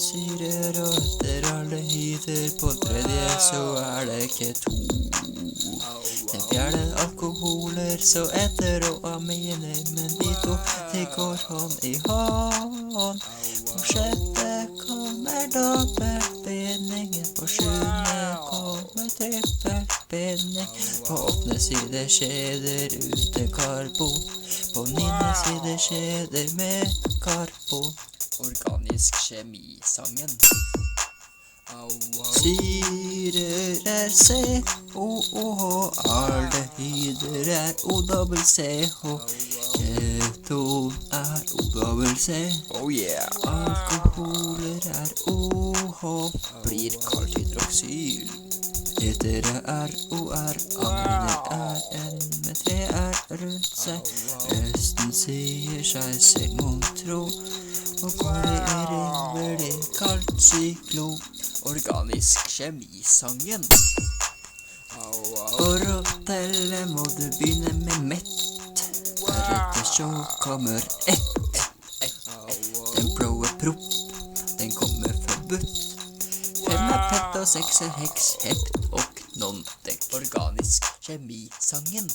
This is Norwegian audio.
aminosyrer, og etter aldehyder på tredje så det keton. Den fjerde alkoholer, så etter og aminer, men de to de går hånd i hånd. På sjette kommer dobbeltbindingen, på sjuende kommer trippelbinding. På åttende side skjeder ute karbon, på niende side skjeder med karbon. Organisk kjemisangen. Syrer COOH, aldehyder OCCH, keton OCC, Oh yeah. alkoholer OH, Blir kalt hydroksyl. etere ROR, aminer N med 3R rundt seg. Resten sier seg selv mon tro, og polyering blir kalt syklon. Organisk kjemisangen. For å telle må du begynne med mett, deretter så kommer ett. Den blå propp, den kommer forbudt. 5 pett og 6 heks, hept og knondek. Organisk kjemisangen.